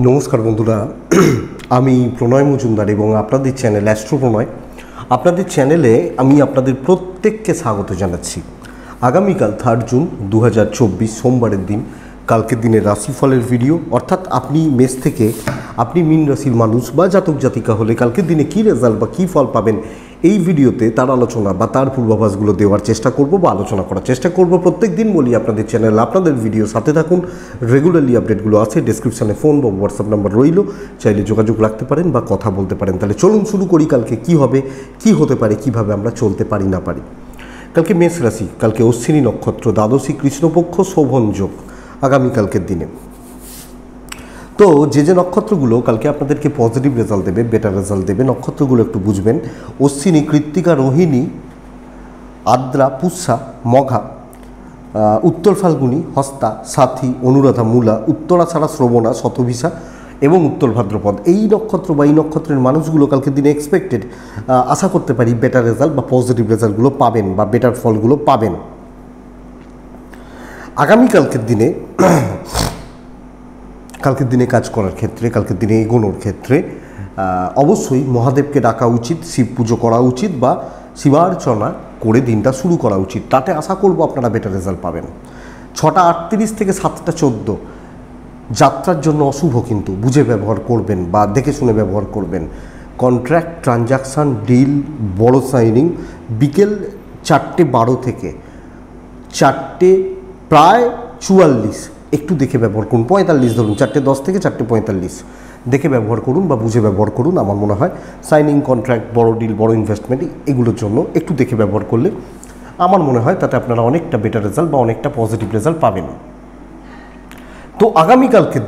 নমস্কার বন্ধুরা, আমি প্রণয় মজুমদার এবং আপনাদের চ্যানেল অ্যাস্ট্রো প্রণয়। আপনাদের চ্যানেলে আমি আপনাদের প্রত্যেককে স্বাগত জানাচ্ছি। আগামীকাল 3 জুন 2024 সোমবারের দিন, কালকের দিনের রাশিফলের ভিডিও, অর্থাৎ আপনি মেষ থেকে আপনি মীন রাশির মানুষ বা জাতক জাতিকা হলে কালকের দিনে কী রেজাল্ট বা কী ফল পাবেন এই ভিডিওতে তার আলোচনা বা তার পূর্বাভাসগুলো দেওয়ার চেষ্টা করব বা আলোচনা করার চেষ্টা করব। প্রত্যেক দিন বলি আপনাদের চ্যানেল, আপনাদের ভিডিও সাথে থাকুন, রেগুলারলি আপডেটগুলো আছে। ডেসক্রিপশানে ফোন বা হোয়াটসঅ্যাপ নাম্বার রইল, চাইলে যোগাযোগ রাখতে পারেন বা কথা বলতে পারেন। তাহলে চলুন শুরু করি, কালকে কি হবে, কি হতে পারে, কিভাবে আমরা চলতে পারি না পারি। কালকে মেষ রাশি, কালকে অশ্বিনী নক্ষত্র, দ্বাদশী কৃষ্ণপক্ষ, শোভন যোগ আগামীকালকের দিনে। তো যে নক্ষত্রগুলো কালকে আপনাদেরকে পজিটিভ রেজাল্ট দেবে, বেটার রেজাল্ট দেবে, নক্ষত্রগুলো একটু বুঝবেন। অশ্বিনী, কৃত্তিকা, রোহিণী, আদ্রা, পুষ্যা, মঘা, উত্তর ফাল্গুনী, হস্তা, সাথী, অনুরাধা, মূলা, উত্তরাছাড়া, শ্রবণা, শতভিষা এবং উত্তর ভাদ্রপদ। এই নক্ষত্র বা এই নক্ষত্রের মানুষগুলো কালকের দিনে এক্সপেক্টেড আশা করতে পারি বেটার রেজাল্ট বা পজিটিভ রেজাল্টগুলো পাবেন বা বেটার ফলগুলো পাবেন আগামীকালকের দিনে। কালকের দিনে কাজ করার ক্ষেত্রে, কালকের দিনে এগোনোর ক্ষেত্রে অবশ্যই মহাদেবকে ডাকা উচিত, শিব পুজো করা উচিত বা শিবার্চনা করে দিনটা শুরু করা উচিত। তাতে আশা করব আপনারা বেটার রেজাল্ট পাবেন। 6টা 38 থেকে 7টা 14 যাত্রার জন্য অশুভ, কিন্তু বুঝে ব্যবহার করবেন বা দেখে শুনে ব্যবহার করবেন। কন্ট্রাক্ট, ট্রানজাকশান, ডিল, বড় সাইনিং বিকেল 4টে 12 থেকে 4টে প্রায় 44 একটু দেখে ব্যবহার করুন। 45 ধরুন, 4টে 10 থেকে 4টে 45 দেখে ব্যবহার করুন বা বুঝে ব্যবহার করুন। আমার মনে হয় সাইনিং, কন্ট্রাক্ট, বড় ডিল, বড় ইনভেস্টমেন্ট এগুলোর জন্য একটু দেখে ব্যবহার করলে আমার মনে হয় তাতে আপনারা অনেকটা বেটার রেজাল্ট বা অনেকটা পজিটিভ রেজাল্ট পাবেন। তো আগামীকালকের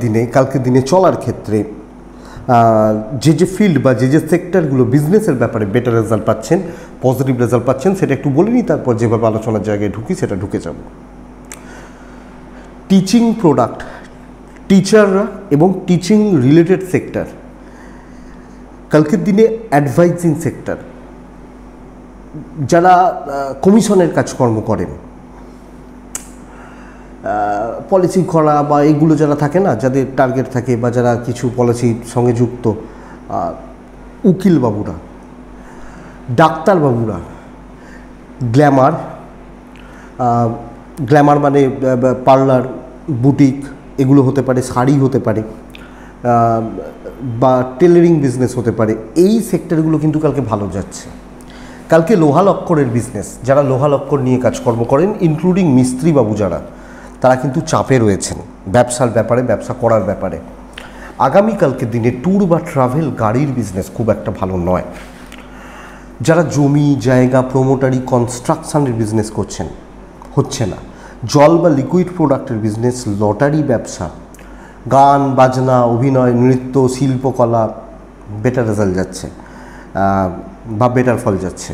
দিনে চলার ক্ষেত্রে যে ফিল্ড বা যে সেক্টরগুলো বিজনেসের ব্যাপারে বেটার রেজাল্ট পাচ্ছেন, পজিটিভ রেজাল্ট পাচ্ছেন, সেটা একটু বলে নিই, তারপর যেভাবে আলোচনার জায়গায় ঢুকি সেটা ঢুকে যাব। টিচিং প্রোডাক্ট, টিচাররা এবং টিচিং রিলেটেড সেক্টর, কালকের দিনে অ্যাডভাইজিং সেক্টর, যারা কমিশনের কাজকর্ম করেন, পলিসি করা বা এগুলো যারা থাকে না, যাদের টার্গেট থাকে বা যারা কিছু পলিসির সঙ্গে যুক্ত, উকিল বাবুরা, ডাক্তার বাবুরা, গ্ল্যামার মানে পার্লার, বুটিক এগুলো হতে পারে, শাড়ি হতে পারে বা টেলারিং বিজনেস হতে পারে। এই সেক্টরগুলো কিন্তু কালকে ভালো যাচ্ছে। কালকে লোহা লক্করের বিজনেস, যারা লোহা লক্কর নিয়ে কাজকর্ম করেন, ইনক্লুডিং মিস্ত্রি বাবু যারা, তারা কিন্তু চাপে রয়েছেন ব্যবসার ব্যাপারে, ব্যবসা করার ব্যাপারে। আগামীকালকের দিনে ট্যুর বা ট্রাভেল গাড়ির বিজনেস খুব একটা ভালো নয়। যারা জমি জায়গা, প্রমোটারি, কনস্ট্রাকশনের বিজনেস করছেন, হচ্ছে না। জল বা লিকুইড প্রোডাক্টের বিজনেস, লটারি ব্যবসা, গান বাজনা, অভিনয়, নৃত্য, শিল্পকলা বেটার রেজাল্ট যাচ্ছে বা বেটার ফল যাচ্ছে।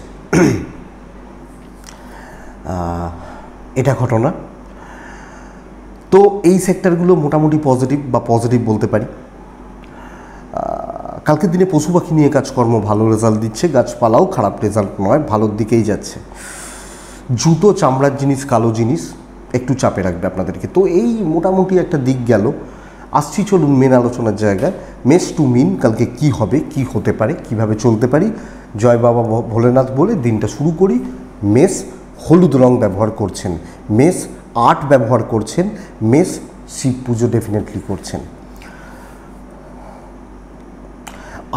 এটা ঘটনা। তো এই সেক্টরগুলো মোটামুটি পজিটিভ বা পজিটিভ বলতে পারি। কালকের দিনে পশু পাখি নিয়ে কাজকর্ম ভালো রেজাল্ট দিচ্ছে, গাছপালাও খারাপ রেজাল্ট নয়, ভালোর দিকেই যাচ্ছে। জুতো, চামড়ার জিনিস, কালো জিনিস একটু চাপে রাখবে আপনাদেরকে। তো এই মোটামুটি একটা দিক গেল। আসছি চলুন মেন আলোচনার জায়গায়। মেষ টু মিন কালকে কি হবে, কি হতে পারে, কিভাবে চলতে পারি, জয় বাবা ভোলেনাথ বলে দিনটা শুরু করি। মেষ হলুদ রং ব্যবহার করছেন, মেষ আর্ট ব্যবহার করছেন, মেষ শিব পুজো ডেফিনেটলি করছেন।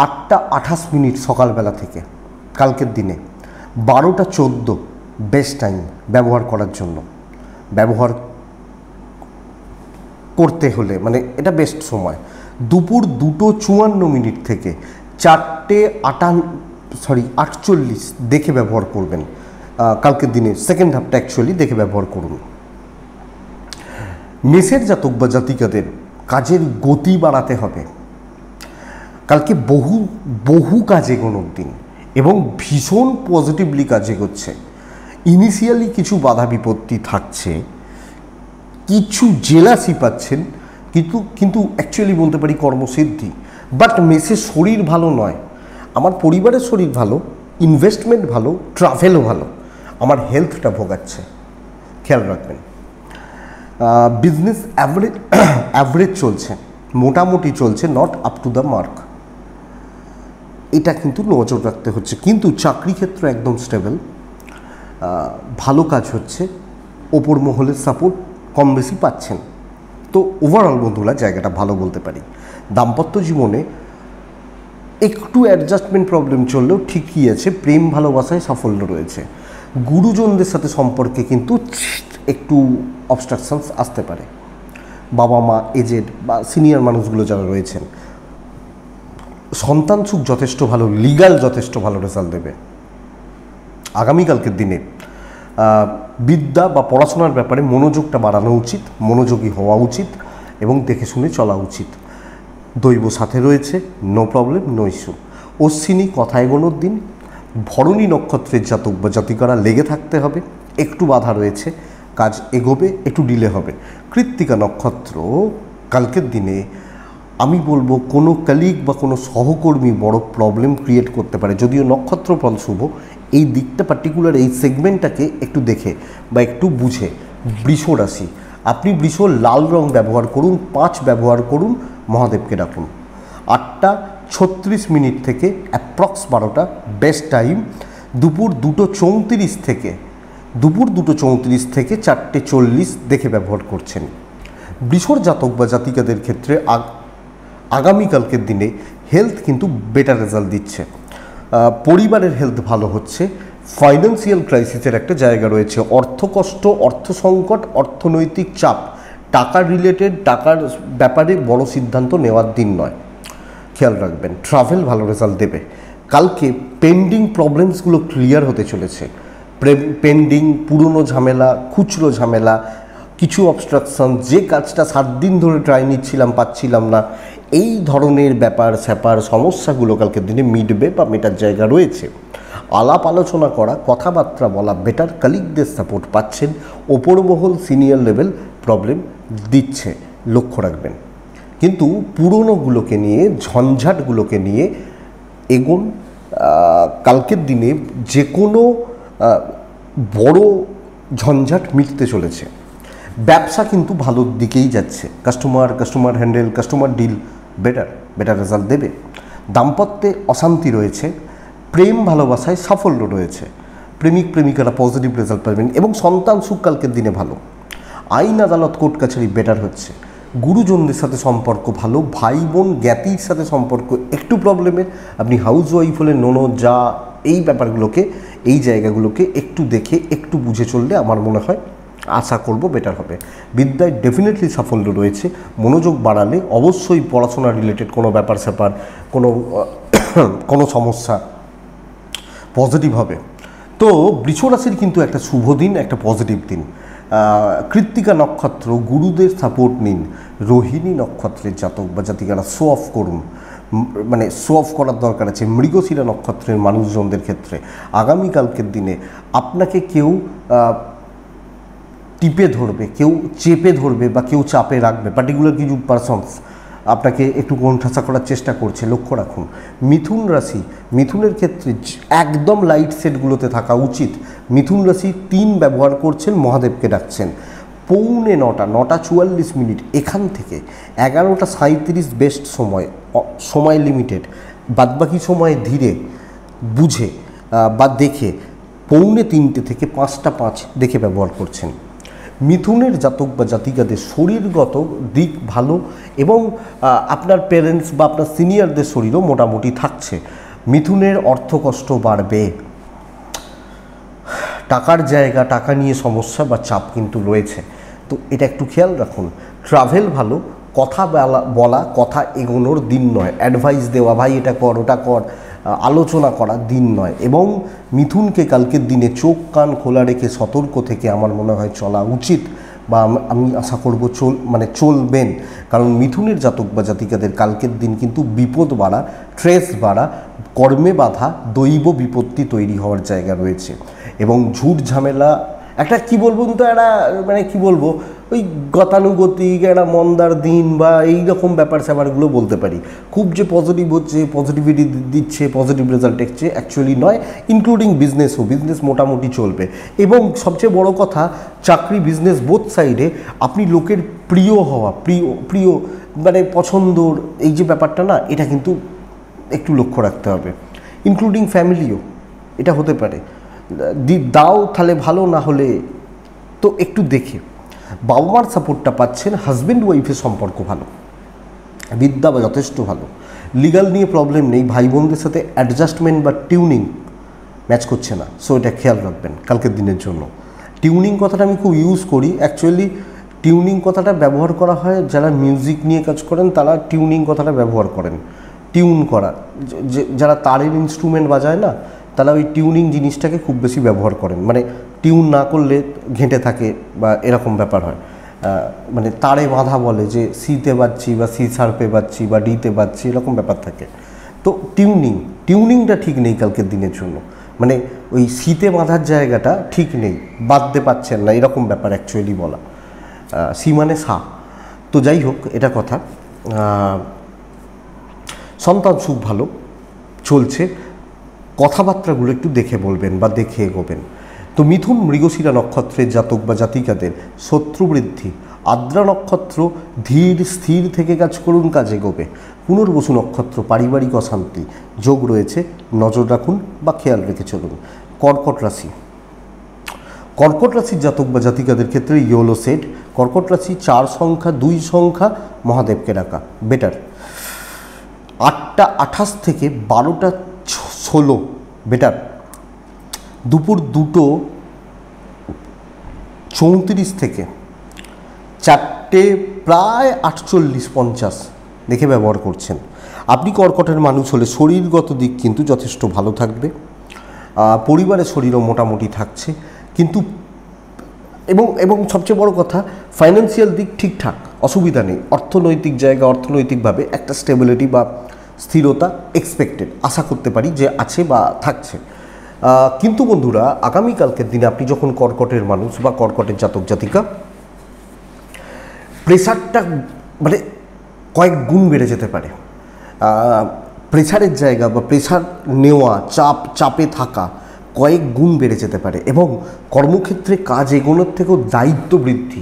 8টা 28 সকালবেলা থেকে কালকের দিনে 12টা 14 বেস্ট টাইম ব্যবহার করার জন্য। ব্যবহার করতে হলে মানে এটা বেস্ট সময়। দুপুর 2টো 54 থেকে 4টে 48 দেখে ব্যবহার করবেন। কালকের দিনে সেকেন্ড হাফটা অ্যাকচুয়ালি দেখে ব্যবহার করুন। মেষের জাতক বা জাতিকাদের কাজের গতি বাড়াতে হবে। কালকে বহু কাজ এগোনোর দিন এবং ভীষণ পজিটিভলি কাজ এগোচ্ছে। ইনিশিয়ালি কিছু বাধা বিপত্তি থাকছে, কিছু জেলাসি পাচ্ছেন, কিন্তু অ্যাকচুয়ালি বলতে পারি কর্মসিদ্ধি। বাট মেসের শরীর ভালো নয়, আমার পরিবারের শরীর ভালো, ইনভেস্টমেন্ট ভালো, ট্রাভেলও ভালো, আমার হেলথটা ভোগাচ্ছে, খেয়াল রাখবেন। বিজনেস অ্যাভারেজ চলছে, মোটামুটি চলছে, not up to the mark, এটা কিন্তু নজর রাখতে হচ্ছে। কিন্তু চাকরি ক্ষেত্র একদম স্টেবল, ভালো কাজ হচ্ছে, ওপর মহলের সাপোর্ট কম বেশি পাচ্ছেন। তো ওভারঅল বন্ধুরা জায়গাটা ভালো বলতে পারি। দাম্পত্য জীবনে একটু অ্যাডজাস্টমেন্ট প্রবলেম চললেও ঠিকই আছে, প্রেম ভালোবাসায় সাফল্য রয়েছে। গুরুজনদের সাথে সম্পর্কে কিন্তু একটু অবস্ট্রাকশনস আসতে পারে, বাবা মা, এজেড বা সিনিয়র মানুষগুলো যারা রয়েছেন। সন্তান সুখ যথেষ্ট ভালো, লিগাল যথেষ্ট ভালো রেজাল্ট দেবে। আগামীকালকের দিনে বিদ্যা বা পড়াশোনার ব্যাপারে মনোযোগটা বাড়ানো উচিত, মনোযোগী হওয়া উচিত এবং দেখে শুনে চলা উচিত। দৈব সাথে রয়েছে, no problem, no issue. Ashwini কথা এগোনোর দিন, ভরণী নক্ষত্রের জাতক বা জাতিকারা লেগে থাকতে হবে, একটু বাধা রয়েছে, কাজ এগোবে, একটু ডিলে হবে। কৃত্তিকা নক্ষত্র কালকের দিনে আমি বলবো কোনো কলিগ বা কোনো সহকর্মী বড় প্রবলেম ক্রিয়েট করতে পারে, যদিও নক্ষত্র ফল শুভ। এই দিকটা পার্টিকুলার, এই সেগমেন্টটাকে একটু দেখে বা একটু বুঝে। বৃষ রাশি, আপনি বৃষ লাল রং ব্যবহার করুন, 5 ব্যবহার করুন, মহাদেবকে ডাকুন। 8:36 থেকে অ্যাপ্রক্স 12টা বেস্ট টাইম। দুপুর 2:34 থেকে 4:40 দেখে ব্যবহার করছেন। বৃষর জাতক বা জাতিকাদের ক্ষেত্রে আগামীকালকের দিনে হেলথ কিন্তু বেটার রেজাল্ট দিচ্ছে, পরিবারের হেলথ ভালো হচ্ছে। ফাইন্যান্সিয়াল ক্রাইসিসের একটা জায়গা রয়েছে, অর্থকষ্ট, অর্থ সংকট, অর্থনৈতিক চাপ, টাকা রিলেটেড, টাকার ব্যাপারে বড় সিদ্ধান্ত নেওয়ার দিন নয়, খেয়াল রাখবেন। ট্রাভেল ভালো রেজাল্ট দেবে। কালকে পেন্ডিং প্রবলেমসগুলো ক্লিয়ার হতে চলেছে। পেন্ডিং পুরনো ঝামেলা, খুচরো ঝামেলা, কিছু অবস্ট্রাকশন, যে কাজটা 7 দিন ধরে ট্রাই নিচ্ছিলাম পাচ্ছিলাম না, এই ধরনের ব্যাপার স্যাপার সমস্যাগুলো কালকের দিনে মিটবে বা মেটার জায়গা রয়েছে। আলাপ আলোচনা করা, কথাবার্তা বলা বেটার, কালিগদের সাপোর্ট পাচ্ছেন। ওপর মহল সিনিয়র লেভেল প্রবলেম দিচ্ছে, লক্ষ্য রাখবেন। কিন্তু পুরনোগুলোকে নিয়ে, ঝঞ্ঝাটগুলোকে নিয়ে এগোন। কালকের দিনে যে কোনো বড় ঝঞ্ঝাট মিটতে চলেছে। ব্যবসা কিন্তু ভালোর দিকেই যাচ্ছে, customer handle, customer deal better result দেবে। দাম্পত্যে অশান্তি রয়েছে, প্রেম ভালোবাসায় সাফল্য রয়েছে, প্রেমিক প্রেমিকারা পজিটিভ রেজাল্ট পাবেন এবং সন্তান সুখ কালকের দিনে ভালো। আইন আদালত কোর্ট কাছারি বেটার হচ্ছে। গুরুজনদের সাথে সম্পর্ক ভালো, ভাই বোন জ্ঞাতির সাথে সম্পর্ক একটু প্রবলেমের। আপনি হাউস ওয়াইফ হলে ননদ, যা, এই ব্যাপারগুলোকে, এই জায়গাগুলোকে একটু দেখে একটু বুঝে চললে আমার মনে হয়, আশা করব বেটার হবে। বিদ্যায় ডেফিনেটলি সাফল্য রয়েছে, মনোযোগ বাড়ালে অবশ্যই পড়াশোনা রিলেটেড কোনো ব্যাপার স্যাপার, কোনো সমস্যা পজিটিভ হবে। তো বৃষ রাশির কিন্তু একটা শুভ দিন, একটা পজিটিভ দিন। কৃত্তিকা নক্ষত্র, গুরুদের সাপোর্ট নিন। রোহিণী নক্ষত্রের জাতক বা জাতিকারা শো অফ করুন, মানে শো অফ করার দরকার আছে। মৃগশিরা নক্ষত্রের মানুষজনদের ক্ষেত্রে আগামীকালকের দিনে আপনাকে কেউ টিপে ধরবে, কেউ চেপে ধরবে বা কেউ চাপে রাখবে, পার্টিকুলার কিছু পারসনস আপনাকে একটু কোণঠাসা করার চেষ্টা করছে, লক্ষ্য রাখুন। মিথুন রাশি, মিথুনের ক্ষেত্রে একদম লাইট সেটগুলোতে থাকা উচিত। মিথুন রাশি 3 ব্যবহার করছেন, মহাদেবকে ডাকছেন। 9:44 এখান থেকে 11:37 বেস্ট সময় লিমিটেড, বাদবাকি সময় ধীরে বুঝে বা দেখে 2:45 থেকে 5:05 দেখে ব্যবহার করছেন। মিথুনের জাতক বা জাতিকাদের শরীরগত দিক ভালো এবং আপনার প্যারেন্টস বা আপনার সিনিয়রদের শরীরও মোটামুটি থাকছে। মিথুনের অর্থকষ্ট বাড়বে, টাকার জায়গা, টাকা নিয়ে সমস্যা বা চাপ কিন্তু রয়েছে, তো এটা একটু খেয়াল রাখুন। ট্রাভেল ভালো, কথা বলা, কথা এগোনোর দিন নয়, অ্যাডভাইস দেওয়া, ভাই এটা কর ওটা কর, আলোচনা করা দিন নয়। এবং মিথুনকে কালকের দিনে চোখ কান খোলা রেখে সতর্ক থেকে আমার মনে হয় চলা উচিত, বা আমি আশা করব চলবেন। কারণ মিথুনের জাতক বা জাতিকাদের কালকের দিন কিন্তু বিপদ বাড়া, স্ট্রেস বাড়া, কর্মে বাধা, দৈব বিপত্তি তৈরি হওয়ার জায়গা রয়েছে। এবং ঝুট ঝামেলা, একটা কী বলবো, তো একটা কী বলবো, ওই গতানুগতিক একটা মন্দার দিন বা এই রকম ব্যাপার স্যাপারগুলো বলতে পারি। খুব যে পজিটিভ হচ্ছে, পজিটিভিটি দিচ্ছে, পজিটিভ রেজাল্ট এসছে, অ্যাকচুয়ালি নয়। ইনক্লুডিং বিজনেসও, বিজনেস মোটামুটি চলবে। এবং সবচেয়ে বড় কথা, চাকরি বিজনেস বোথ সাইডে আপনি লোকের প্রিয় হওয়া, প্রিয় মানে পছন্দর এই যে ব্যাপারটা না, এটা কিন্তু একটু লক্ষ্য রাখতে হবে। ইনক্লুডিং ফ্যামিলিও এটা হতে পারে, দাও তাহলে ভালো, না হলে তো একটু দেখে। বাবা মার সাপোর্টটা পাচ্ছেন, হাজব্যান্ড ওয়াইফের সম্পর্ক ভালো, বিদ্যা বা যথেষ্ট ভালো, লিগাল নিয়ে প্রবলেম নেই, ভাই বোনদের সাথে অ্যাডজাস্টমেন্ট বা টিউনিং ম্যাচ করছে না। সো এটা খেয়াল রাখবেন কালকের দিনের জন্য। টিউনিং কথাটা আমি খুব ইউজ করি, অ্যাকচুয়ালি টিউনিং কথাটা ব্যবহার করা হয় যারা মিউজিক নিয়ে কাজ করেন, তারা টিউনিং কথাটা ব্যবহার করেন। টিউন করা, যারা তারের ইনস্ট্রুমেন্ট বাজায় না, তারা ওই টিউনিং জিনিসটাকে খুব বেশি ব্যবহার করেন। মানে টিউন না করলে ঘেঁটে থাকে বা এরকম ব্যাপার হয়, মানে তারে বাঁধা বলে যে সিতে বাজছি বা সি শার্পে বাজছি বা ডিতে বাজছি, এরকম ব্যাপার থাকে। তো টিউনিংটা ঠিক নেই কালকের দিনের জন্য, মানে ওই সিতে বাঁধার জায়গাটা ঠিক নেই, বাঁধতে পারছেন না, এরকম ব্যাপার অ্যাকচুয়ালি বলা। সি মানে সা। তো যাই হোক, এটা কথা। সন্তান সুখ ভালো চলছে, কথাবার্তাগুলো একটু দেখে বলবেন বা দেখে এগোবেন। তো মিথুন মৃগশিরা নক্ষত্রের জাতক বা জাতিকাদের শত্রুবৃদ্ধি, আদ্রা নক্ষত্র ধীর স্থির থেকে কাজ করুন, কাজ এগোবে। পুনর্বসু নক্ষত্র পারিবারিক অশান্তি যোগ রয়েছে, নজর রাখুন বা খেয়াল রেখে চলুন। কর্কট রাশি, কর্কট রাশির জাতক বা জাতিকাদের ক্ষেত্রে ইয়োলো সেট। কর্কট রাশি 4 সংখ্যা 2 সংখ্যা মহাদেবকে ডাকা বেটার। 8টা 28 থেকে 12টা 16 বেটার। দুপুর 2টো 34 থেকে 4টে প্রায় 48-50 দেখে ব্যবহার করছেন। আপনি কর্কটের মানুষ হলে শরীরগত দিক কিন্তু যথেষ্ট ভালো থাকবে, পরিবারের শরীরও মোটামুটি থাকছে, কিন্তু এবং সবচেয়ে বড় কথা ফাইন্যান্সিয়াল দিক ঠিকঠাক, অসুবিধা নেই। অর্থনৈতিক জায়গা, অর্থনৈতিকভাবে একটা স্টেবিলিটি বা স্থিরতা এক্সপেক্টেড, আশা করতে পারি যে আছে বা থাকছে। কিন্তু বন্ধুরা, আগামীকালকের দিনে আপনি যখন কর্কটের মানুষ বা কর্কটের জাতক জাতিকা, প্রেশারটা মানে কয়েক গুণ বেড়ে যেতে পারে। প্রেশারের জায়গা বা প্রেশার নেওয়া, চাপে থাকা কয়েক গুণ বেড়ে যেতে পারে, এবং কর্মক্ষেত্রে কাজ এগোনোর থেকেও দায়িত্ব বৃদ্ধি,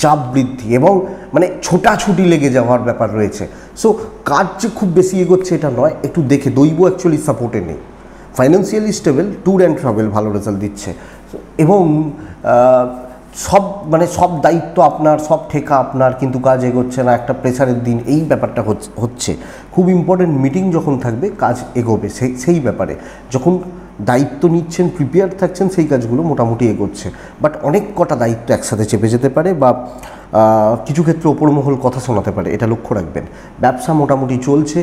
চাপ বৃদ্ধি এবং মানে ছোটাছুটি লেগে যাওয়ার ব্যাপার রয়েছে। সো কাজ যে খুব বেশি এগোচ্ছে এটা নয়, একটু দেখে। দৈব অ্যাকচুয়ালি সাপোর্টে নেই, financially stable, tour and travel ভালো রেজাল্ট দিচ্ছে, এবং সব দায়িত্ব আপনার, সব ঠেকা আপনার, কিন্তু কাজ এগোচ্ছে না, একটা প্রেশারের দিন, এই ব্যাপারটা হচ্ছে। খুব ইম্পর্টেন্ট মিটিং যখন থাকবে কাজ এগোবে, সেই ব্যাপারে যখন দায়িত্ব নিচ্ছেন, প্রিপেয়ার থাকছেন, সেই কাজগুলো মোটামুটি এগোচ্ছে। বাট অনেক কটা দায়িত্ব একসাথে চেপে যেতে পারে বা কিছু ক্ষেত্রে ওপরমহল কথা শোনাতে পারে, এটা লক্ষ্য রাখবেন। ব্যবসা মোটামুটি চলছে,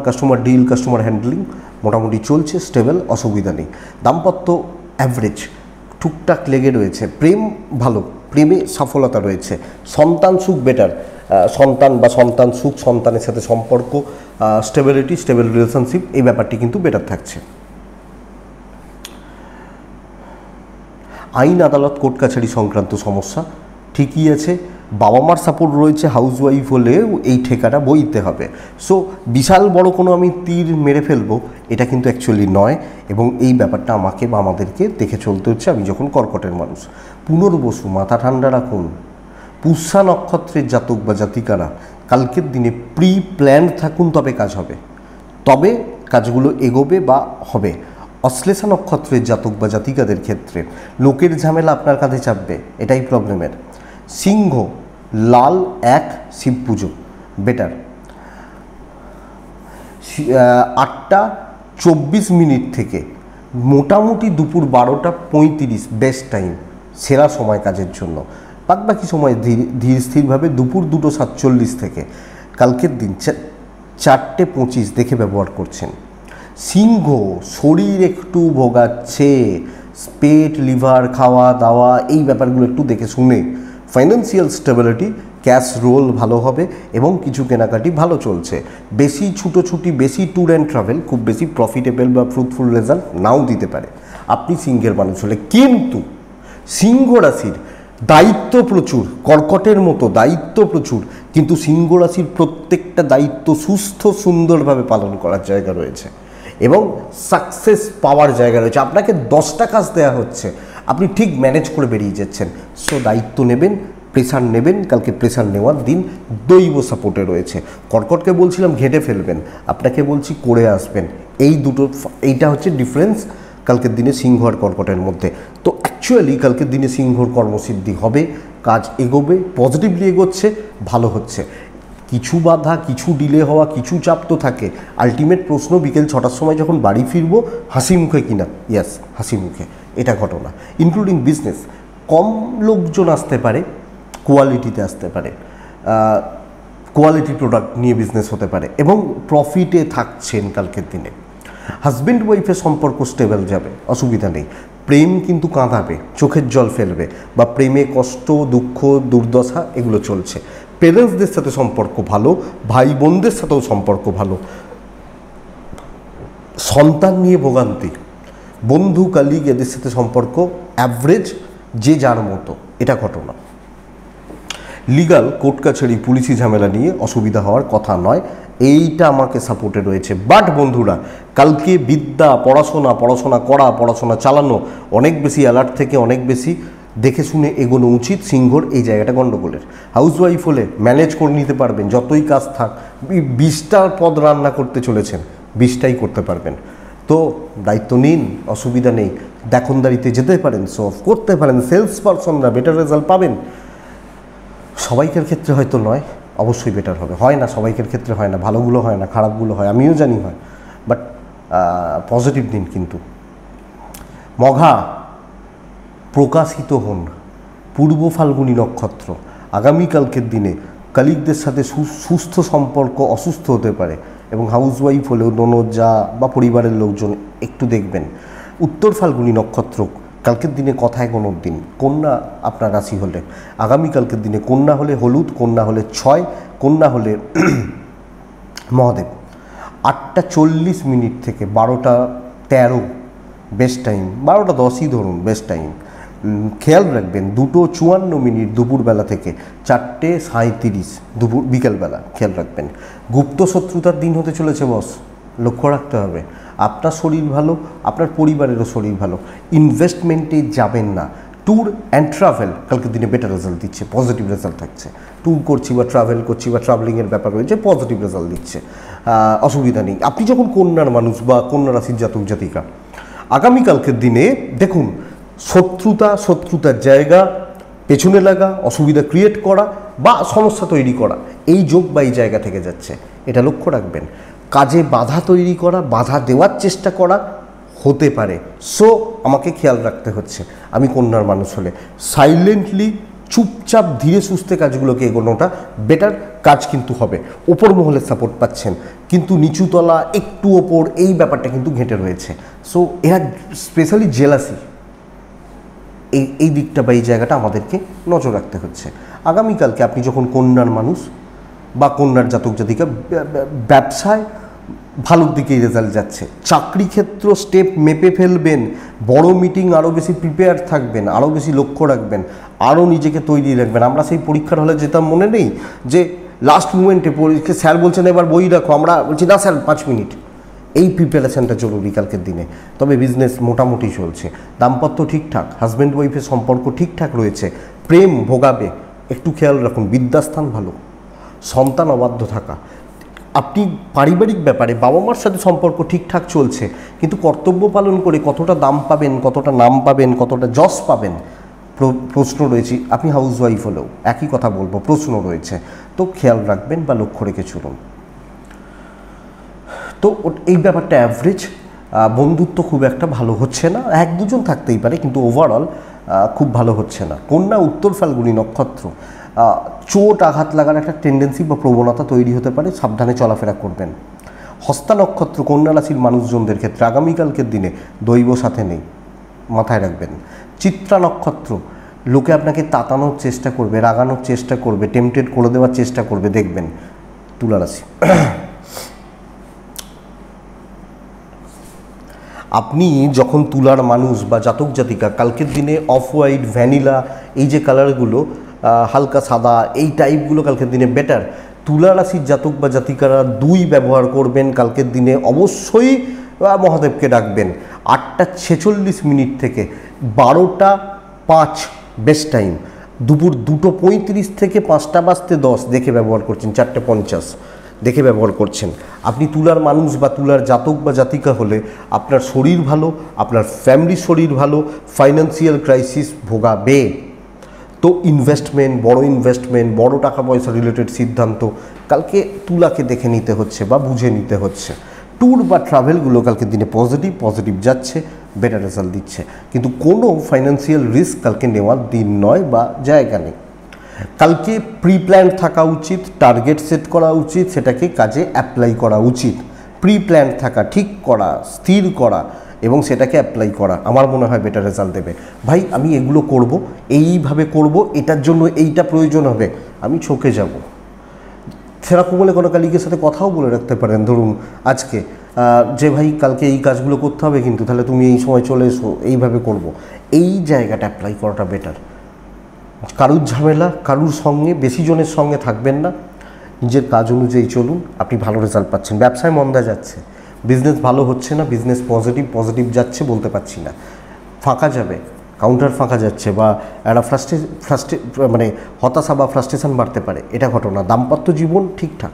কাস্টমার ডিল, কাস্টমার হ্যান্ডলিং মোটামুটি চলছে, স্টেবল, অসুবিধা নেই। দাম্পত্য অ্যাভারেজ, টুকটাক লেগে রয়েছে। প্রেম ভালো, প্রেমে সফলতা রয়েছে। সন্তান সুখ বেটার, সন্তান সুখ, সন্তানের সাথে সম্পর্ক, স্টেবিলিটি, স্টেবল রিলেশনশিপ, এই ব্যাপারটি কিন্তু বেটার থাকছে। আইন আদালত কোর্ট কাছারি সংক্রান্ত সমস্যা ঠিকই আছে। বাবা মার সাপোর্ট রয়েছে, হাউসওয়াইফ হলেও এই ঠেকাটা বইতে হবে। সো বিশাল বড় কোনো আমি তীর মেরে ফেলবো এটা কিন্তু অ্যাকচুয়ালি নয়, এবং এই ব্যাপারটা আমাকে বা আমাদেরকে দেখে চলতে হচ্ছে আমি যখন কর্কটের মানুষ। পুনর্বসু, মাথা ঠান্ডা রাখুন। পুষ্যা নক্ষত্রের জাতক বা জাতিকারা কালকের দিনে প্রি প্ল্যান্ড থাকুন, তবে কাজ হবে, তবে কাজগুলো এগোবে বা হবে। অশ্লেষা নক্ষত্রের জাতক বা জাতিকাদের ক্ষেত্রে লোকের ঝামেলা আপনার কাঁধে চাপবে, এটাই প্রবলেমের। সিংহ, লাল 1 শিব পুজো বেটার। 8টা 24 মিনিট থেকে মোটামুটি দুপুর 12টা 35 বেস্ট টাইম, সেরা সময় কাজের জন্য। বাকি সময় ধীর স্থিরভাবে দুপুর 2টো 47 থেকে কালকের দিন 4টে 25 দেখে ব্যবহার করছেন। সিংহ, শরীর একটু ভোগাচ্ছে, পেট, লিভার, খাওয়া দাওয়া, এই ব্যাপারগুলো একটু দেখে শুনে। ফাইন্যান্সিয়াল স্টেবিলিটি, ক্যাশ রোল ভালো হবে এবং কিছু কেনাকাটি ভালো চলছে। বেশি ছুটোছুটি, বেশি ট্যুর অ্যান্ড ট্রাভেল খুব বেশি প্রফিটেবল বা ফ্রুটফুল রেজাল্ট নাও দিতে পারে আপনি সিংহের মানুষ হলে। কিন্তু সিংহ রাশির দায়িত্ব প্রচুর, কর্কটের মতো দায়িত্ব প্রচুর, কিন্তু সিংহ রাশির প্রত্যেকটা দায়িত্ব সুস্থ সুন্দরভাবে পালন করার জায়গা রয়েছে এবং সাকসেস পাওয়ার জায়গা রয়েছে। আপনাকে 10টা কাজ দেওয়া হচ্ছে, আপনি ঠিক ম্যানেজ করে বেরিয়ে যাচ্ছেন। সো দায়িত্ব নেবেন, প্রেসার নেবেন, কালকে প্রেসার নেওয়ার দিন, দৈব সাপোর্টে রয়েছে। কর্কটকে বলছিলাম ঘেঁটে ফেলবেন, আপনাকে বলছি করে আসবেন। এইটা হচ্ছে ডিফারেন্স কালকের দিনে সিংহ আর কর্কটের মধ্যে। তো অ্যাকচুয়ালি কালকের দিনে সিংহর কর্মসিদ্ধি হবে, কাজ এগোবে, পজিটিভলি এগোচ্ছে, ভালো হচ্ছে। কিছু বাধা, কিছু ডিলে হওয়া, কিছু চাপ তো থাকে। আলটিমেট প্রশ্ন বিকেল 6টার সময় যখন বাড়ি ফিরবো হাসি মুখে কিনা, ইয়াস হাসি মুখে, এটা ঘটনা। ইনক্লুডিং বিজনেস, কম লোকজন আসতে পারে, কোয়ালিটিতে আসতে পারে, কোয়ালিটি প্রোডাক্ট নিয়ে বিজনেস হতে পারে এবং প্রফিটে থাকছেন কালকের দিনে। হাজব্যান্ড ওয়াইফের সম্পর্ক স্টেবল যাবে, অসুবিধা নেই। প্রেম কিন্তু কাঁদাবে, চোখের জল ফেলবে, বা প্রেমে কষ্ট, দুঃখ, দুর্দশা এগুলো চলছে। পেরেন্টসদের সাথে সম্পর্ক ভালো, ভাই বোনদের সাথেও সম্পর্ক ভালো। সন্তান নিয়ে ভোগান্তি, বন্ধু কালিগ এদের সাথে সম্পর্ক অ্যাভারেজ, যে যার মতো, এটা ঘটনা। লিগাল, কোর্ট কাছারি, পুলিশি ঝামেলা নিয়ে অসুবিধা হওয়ার কথা নয়, এইটা আমাকে সাপোর্টে রয়েছে। বাট বন্ধুরা, কালকে বিদ্যা, পড়াশোনা করা, পড়াশোনা চালানো, অনেক বেশি অ্যালার্ট থেকে অনেক বেশি দেখে শুনে এগোনো উচিত। সিংহর এই জায়গাটা গণ্ডগোলের। হাউসওয়াইফ হলে ম্যানেজ করে নিতে পারবেন, যতই কাজ থাক। 20টার পদ রান্না করতে চলেছেন, 20টাই করতে পারবেন। তো দায়িত্ব নিন, অসুবিধা নেই। দেখনদারিতে যেতে পারেন, শো অফ করতে পারেন, সেলস পারসনরা বেটার রেজাল্ট পাবেন। সবাইকার ক্ষেত্রে হয়তো নয়, অবশ্যই বেটার হবে। হয় না, সবাইকার ক্ষেত্রে হয় না, ভালোগুলো হয় না, খারাপগুলো হয়, আমিও জানি হয়, বাট পজিটিভ দিন কিন্তু। মঘা, প্রকাশিত হন, পূর্ব ফাল্গুনী নক্ষত্র। আগামীকালকের দিনে কালিগদের সাথে সুস্থ সম্পর্ক অসুস্থ হতে পারে, এবং হাউসওয়াইফ হলেও দোনোজা বা পরিবারের লোকজন একটু দেখবেন। উত্তর ফাল্গুনী নক্ষত্র, কালকের দিনে কথায় কোনো দিন। কন্যা আপনার রাশি হলে, আগামীকালকের দিনে কন্যা হলে হলুদ, কন্যা হলে 6, কন্যা হলে মহাদেব। 8:40 থেকে 12:13 বেস্ট টাইম, 12:10ই ধরুন বেস্ট টাইম। খেয়াল রাখবেন 2:54 দুপুরবেলা থেকে 4:37 দুপুর বিকেলবেলা, খেয়াল রাখবেন। গুপ্ত শত্রুতার দিন হতে চলেছে বস, লক্ষ্য রাখতে হবে। আপনার শরীর ভালো, আপনার পরিবারেরও শরীর ভালো। ইনভেস্টমেন্টে যাবেন না। ট্যুর অ্যান্ড ট্রাভেল কালকের দিনে বেটার রেজাল্ট দিচ্ছে, পজিটিভ রেজাল্ট থাকছে। ট্যুর করছি বা ট্রাভেল করছি বা ট্রাভেলিংয়ের ব্যাপার রয়েছে, পজিটিভ রেজাল্ট দিচ্ছে, অসুবিধা নেই। আপনি যখন কন্যার মানুষ বা কন্যা রাশির জাতক জাতিকা, আগামীকালকের দিনে দেখুন শত্রুতার জায়গা, পেছনে লাগা, অসুবিধা ক্রিয়েট করা বা সমস্যা তৈরি করা, এই যোগ বা এই জায়গা থেকে যাচ্ছে, এটা লক্ষ্য রাখবেন। কাজে বাধা তৈরি করা, বাধা দেওয়ার চেষ্টা করা হতে পারে, সো আমাকে খেয়াল রাখতে হচ্ছে। আমি কন্যার মানুষ হলে সাইলেন্টলি, চুপচাপ, ধীরে সুস্থে কাজগুলোকে এগোনোটা বেটার। কাজ কিন্তু হবে। ওপর মহলের সাপোর্ট পাচ্ছেন, কিন্তু নিচুতলা, একটু ওপর, এই ব্যাপারটা কিন্তু ঘেঁটে রয়েছে। সো এরা স্পেশালি জেলাসি, এই দিকটা বা এই জায়গাটা আমাদেরকে নজর রাখতে হচ্ছে। আগামীকালকে আপনি যখন কন্যার মানুষ বা কন্যার জাতক জাতিকা, ব্যবসায় ভালোর দিকেই রেজাল্ট যাচ্ছে। চাকরি ক্ষেত্র স্টেপ মেপে ফেলবেন, বড় মিটিং আরও বেশি প্রিপেয়ার থাকবেন, আরও বেশি লক্ষ্য রাখবেন, আরও নিজেকে তৈরি রাখবেন। আমরা সেই পরীক্ষার হলে যেতাম, মনে নেই যে লাস্ট মুমেন্টে পরীক্ষা স্যার বলছেন এবার বই রাখো, আমরা বলছি না স্যার 5 মিনিট। এই প্রিপারেশানটা জরুরি কালকের দিনে। তবে বিজনেস মোটামুটি চলছে, দাম্পত্য ঠিকঠাক, হাজব্যান্ড ওয়াইফের সম্পর্ক ঠিকঠাক রয়েছে। প্রেম ভোগাবে, একটু খেয়াল রাখুন। বিদ্যাস্থান ভালো, সন্তান অবাধ্য থাকা। আপনি পারিবারিক ব্যাপারে বাবা মার সাথে সম্পর্ক ঠিকঠাক চলছে, কিন্তু কর্তব্য পালন করে কতটা দাম পাবেন, কতটা নাম পাবেন, কতটা যশ পাবেন, প্রশ্ন রয়েছে। আপনি হাউসওয়াইফ হলেও একই কথা বলবো, প্রশ্ন রয়েছে। তো খেয়াল রাখবেন বা লক্ষ্য রেখে চলুন। তো এই ব্যাপারটা অ্যাভারেজ। বন্ধুত্ব খুব একটা ভালো হচ্ছে না, 1-2জন থাকতেই পারে, কিন্তু ওভারঅল খুব ভালো হচ্ছে না। কন্যা উত্তর ফাল্গুনী নক্ষত্র, চোট আঘাত লাগার একটা টেন্ডেন্সি বা প্রবণতা তৈরি হতে পারে, সাবধানে চলাফেরা করবেন। হস্তা নক্ষত্র কন্যা রাশির মানুষজনদের ক্ষেত্রে আগামীকালকের দিনে দৈব সাথে নেই, মাথায় রাখবেন। চিত্রা নক্ষত্র, লোকে আপনাকে তাতানোর চেষ্টা করবে, রাগানোর চেষ্টা করবে, টেম্পটেড করে দেওয়ার চেষ্টা করবে, দেখবেন। তুলা রাশি, আপনি যখন তুলার মানুষ বা জাতক জাতিকা, কালকের দিনে অফ হোয়াইট, ভ্যানিলা, এই যে কালারগুলো, হালকা সাদা, এই টাইপগুলো কালকের দিনে বেটার। তুলা রাশির জাতক বা জাতিকারা 2 ব্যবহার করবেন কালকের দিনে। অবশ্যই মহাদেবকে ডাকবেন। 8:46 থেকে 12:05 বেস্ট টাইম। দুপুর 2:35 থেকে 5:10 দেখে ব্যবহার করছেন, 4:50 দেখে ব্যবহার করছেন। আপনি তুলার মানুষ বা তুলার জাতক বা জাতিকা হলে আপনার শরীর ভালো, আপনার ফ্যামিলির শরীর ভালো, ফাইন্যান্সিয়াল ক্রাইসিস ভোগাবে। তো ইনভেস্টমেন্ট, বড় টাকা পয়সা রিলেটেড সিদ্ধান্ত কালকে তুলাকে দেখে নিতে হচ্ছে বা বুঝে নিতে হচ্ছে। ট্যুর বা ট্রাভেলগুলো কালকের দিনে পজিটিভ যাচ্ছে, বেটার রেজাল্ট দিচ্ছে, কিন্তু কোনো ফাইন্যান্সিয়াল রিস্ক কালকে নেওয়ার দিন নয় বা জায়গা নেই। কালকে প্রি প্ল্যান থাকা উচিত, টার্গেট সেট করা উচিত, সেটাকে কাজে অ্যাপ্লাই করা উচিত। প্রি প্ল্যান থাকা, ঠিক করা, স্থির করা এবং সেটাকে অ্যাপ্লাই করা আমার মনে হয় বেটার রেজাল্ট দেবে। ভাই আমি এগুলো করব, এইভাবে করব, এটার জন্য এইটা প্রয়োজন হবে, আমি ঠকে যাব। সেরকম বলে কোনো কালিকের সাথে কথাও বলে রাখতে পারেন, ধরুন আজকে যে ভাই কালকে এই কাজগুলো করতে হবে, কিন্তু তাহলে তুমি এই সময় চলে এসো, এইভাবে করব। এই জায়গাটা অ্যাপ্লাই করাটা বেটার। কারুর ঝামেলা, কারুর সঙ্গে, বেশি জনের সঙ্গে থাকবেন না, নিজের কাজ অনুযায়ী চলুন, আপনি ভালো রেজাল্ট পাচ্ছেন। ব্যবসায় মন্দা যাচ্ছে, বিজনেস ভালো হচ্ছে না, বিজনেস পজিটিভ যাচ্ছে বলতে পারছি না, ফাঁকা যাবে, কাউন্টার ফাঁকা যাচ্ছে বা একটা মানে হতাশা বা ফ্রাস্ট্রেশন বাড়তে পারে, এটা ঘটনা। দাম্পত্য জীবন ঠিকঠাক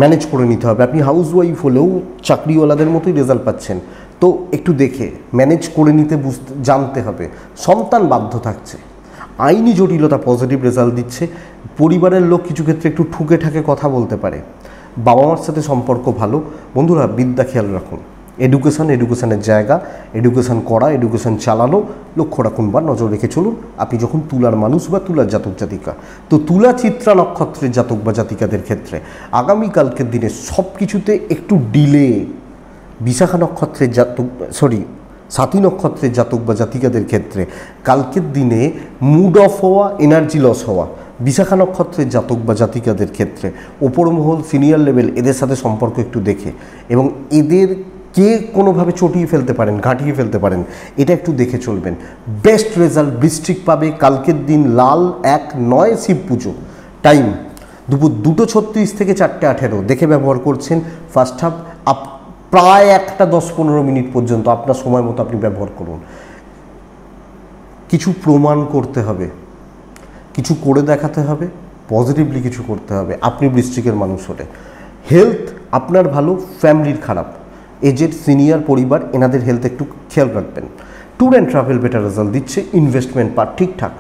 ম্যানেজ করে নিতে হবে। আপনি হাউসওয়াইফ হলেও চাকরিওয়ালাদের মতোই রেজাল্ট পাচ্ছেন, তো একটু দেখে ম্যানেজ করে নিতে জানতে হবে। সন্তান বাধ্য থাকছে, আইনি জটিলতা পজিটিভ রেজাল্ট দিচ্ছে। পরিবারের লোক কিছু ক্ষেত্রে একটু ঠুকে ঠাকে কথা বলতে পারে। বাবা মার সাথে সম্পর্ক ভালো। বন্ধুরা বিদ্যা খেয়াল রাখুন, এডুকেশনের জায়গা, এডুকেশন চালানো লক্ষ্য রাখুন বা নজর রেখে চলুন আপনি যখন তুলার মানুষ বা তুলার জাতক জাতিকা। তো তুলা চিত্রা নক্ষত্রের জাতক বা জাতিকাদের ক্ষেত্রে আগামীকালকের দিনে সব কিছুতে একটু ডিলে। বিশাখা নক্ষত্রের সাথী নক্ষত্রের জাতক বা জাতিকাদের ক্ষেত্রে কালকের দিনে মুড অফ হওয়া, এনার্জি লস হওয়া। বিশাখা নক্ষত্রের জাতক বা জাতিকাদের ক্ষেত্রে ওপর মহল, সিনিয়র লেভেল, এদের সাথে সম্পর্ক একটু দেখে এবং এদের কে কোনোভাবে চটিয়ে ফেলতে পারেন, ঘাঁটিয়ে ফেলতে পারেন, এটা একটু দেখে চলবেন। বেস্ট রেজাল্ট বৃশ্চিক পাবে কালকের দিন। লাল 1/9 শিব পুজো, টাইম দুপুর 2:36 থেকে 4:18 দেখে ব্যবহার করছেন। ফার্স্ট হাফ প্রায় 1:10-15 মিনিট পর্যন্ত আপনার সময় মতো আপনি ব্যবহার করুন। কিছু প্রমাণ করতে হবে, কিছু করে দেখাতে হবে, পজিটিভলি কিছু করতে হবে আপনি বৃশ্চিকের মানুষ হলে। হেলথ আপনার ভালো, ফ্যামিলির খারাপ, এজেড সিনিয়র পরিবার, এনাদের হেলথ একটু খেয়াল রাখবেন। Tour and travel better result দিচ্ছে, ইনভেস্টমেন্ট পার্ট ঠিকঠাক,